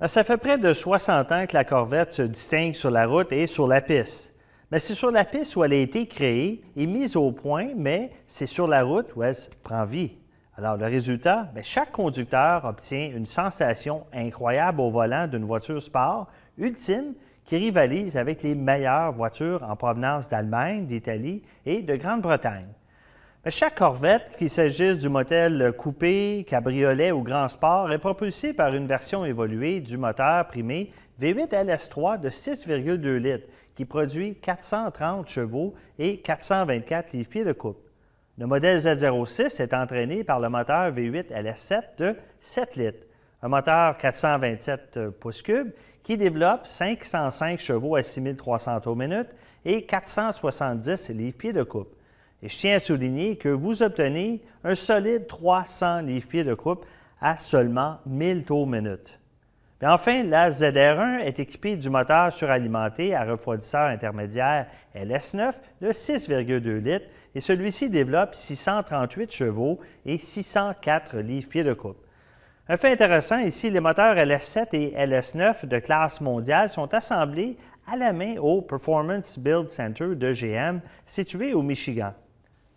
Ça fait près de 60 ans que la Corvette se distingue sur la route et sur la piste. Mais c'est sur la piste où elle a été créée et mise au point, mais c'est sur la route où elle prend vie. Alors, le résultat, chaque conducteur obtient une sensation incroyable au volant d'une voiture sport ultime qui rivalise avec les meilleures voitures en provenance d'Allemagne, d'Italie et de Grande-Bretagne. Chaque Corvette, qu'il s'agisse du modèle coupé, cabriolet ou grand sport, est propulsée par une version évoluée du moteur primé V8 LS3 de 6,2 litres qui produit 430 chevaux et 424 livres-pieds de couple. Le modèle Z06 est entraîné par le moteur V8 LS7 de 7 litres, un moteur 427 pouces cubes qui développe 505 chevaux à 6300 tours minute et 470 livres-pieds de couple. Et je tiens à souligner que vous obtenez un solide 300 livres-pieds de couple à seulement 1000 tours minute. Puis enfin, la ZR1 est équipée du moteur suralimenté à refroidisseur intermédiaire LS9 de 6,2 litres et celui-ci développe 638 chevaux et 604 livres-pieds de couple. Un fait intéressant ici, les moteurs LS7 et LS9 de classe mondiale sont assemblés à la main au Performance Build Center de GM situé au Michigan.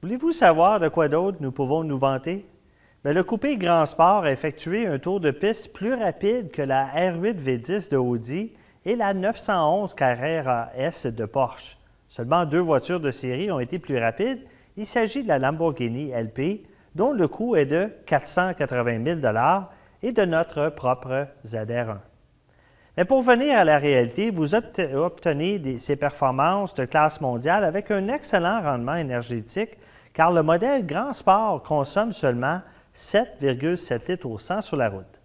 Voulez-vous savoir de quoi d'autre nous pouvons nous vanter? Le coupé Grand Sport a effectué un tour de piste plus rapide que la R8 V10 de Audi et la 911 Carrera S de Porsche. Seulement deux voitures de série ont été plus rapides. Il s'agit de la Lamborghini LP, dont le coût est de 480 000 et de notre propre ZR1. Mais pour venir à la réalité, vous obtenez ces performances de classe mondiale avec un excellent rendement énergétique car le modèle Grand Sport consomme seulement 7,7 litres au 100 sur la route.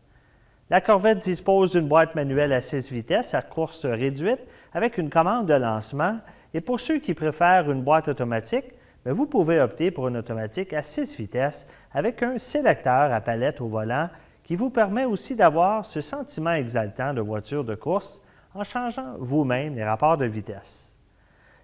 La Corvette dispose d'une boîte manuelle à 6 vitesses à course réduite avec une commande de lancement et pour ceux qui préfèrent une boîte automatique, vous pouvez opter pour une automatique à 6 vitesses avec un sélecteur à palette au volant qui vous permet aussi d'avoir ce sentiment exaltant de voiture de course en changeant vous-même les rapports de vitesse.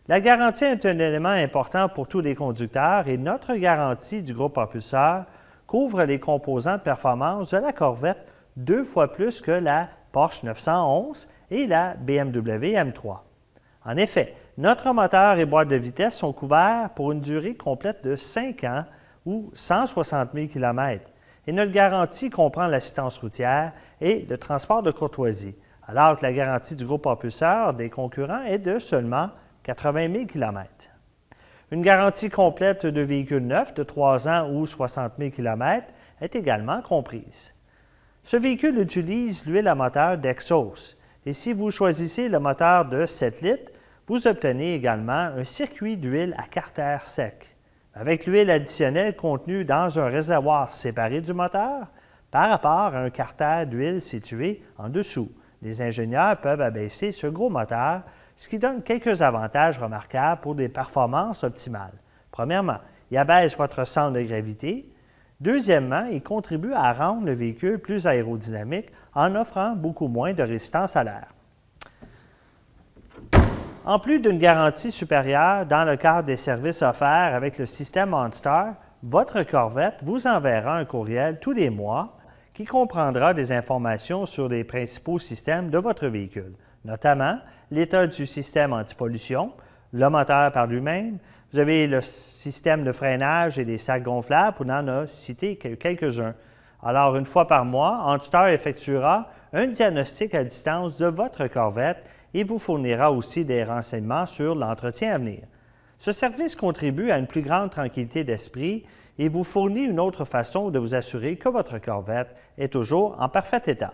La garantie est un élément important pour tous les conducteurs et notre garantie du groupe Propulseur couvre les composants de performance de la Corvette 2 fois plus que la Porsche 911 et la BMW M3. En effet, notre moteur et boîte de vitesse sont couverts pour une durée complète de 5 ans ou 160 000 km et notre garantie comprend l'assistance routière et le transport de courtoisie, alors que la garantie du groupe Propulseur des concurrents est de seulement 80 000 km. Une garantie complète de véhicule neuf de 3 ans ou 60 000 km est également comprise. Ce véhicule utilise l'huile à moteur d'Exhaust et si vous choisissez le moteur de 7 litres, vous obtenez également un circuit d'huile à carter sec, avec l'huile additionnelle contenue dans un réservoir séparé du moteur par rapport à un carter d'huile situé en dessous. Les ingénieurs peuvent abaisser ce gros moteur, ce qui donne quelques avantages remarquables pour des performances optimales. Premièrement, il abaisse votre centre de gravité. Deuxièmement, il contribue à rendre le véhicule plus aérodynamique en offrant beaucoup moins de résistance à l'air. En plus d'une garantie supérieure dans le cadre des services offerts avec le système OnStar, votre Corvette vous enverra un courriel tous les mois qui comprendra des informations sur les principaux systèmes de votre véhicule, notamment l'état du système antipollution, le moteur par lui-même, vous avez le système de freinage et des sacs gonflables, pour en citer quelques-uns. Alors, une fois par mois, OnStar effectuera un diagnostic à distance de votre Corvette et vous fournira aussi des renseignements sur l'entretien à venir. Ce service contribue à une plus grande tranquillité d'esprit et vous fournit une autre façon de vous assurer que votre Corvette est toujours en parfait état.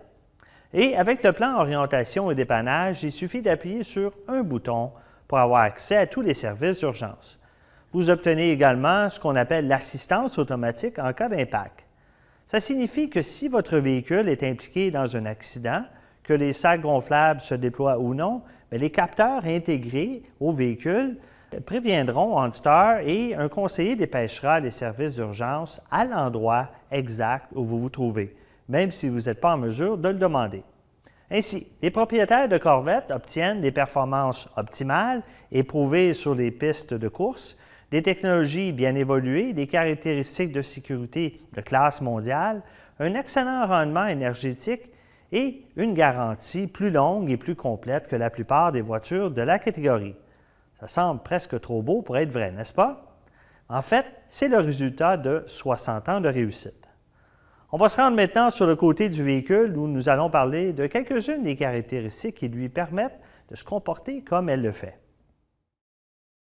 Et avec le plan orientation et dépannage, il suffit d'appuyer sur un bouton pour avoir accès à tous les services d'urgence. Vous obtenez également ce qu'on appelle l'assistance automatique en cas d'impact. Ça signifie que si votre véhicule est impliqué dans un accident, que les sacs gonflables se déploient ou non, les capteurs intégrés au véhicule préviendront OnStar et un conseiller dépêchera les services d'urgence à l'endroit exact où vous vous trouvez, même si vous n'êtes pas en mesure de le demander. Ainsi, les propriétaires de Corvette obtiennent des performances optimales éprouvées sur les pistes de course, des technologies bien évoluées, des caractéristiques de sécurité de classe mondiale, un excellent rendement énergétique et une garantie plus longue et plus complète que la plupart des voitures de la catégorie. Ça semble presque trop beau pour être vrai, n'est-ce pas? En fait, c'est le résultat de 60 ans de réussite. On va se rendre maintenant sur le côté du véhicule où nous allons parler de quelques-unes des caractéristiques qui lui permettent de se comporter comme elle le fait.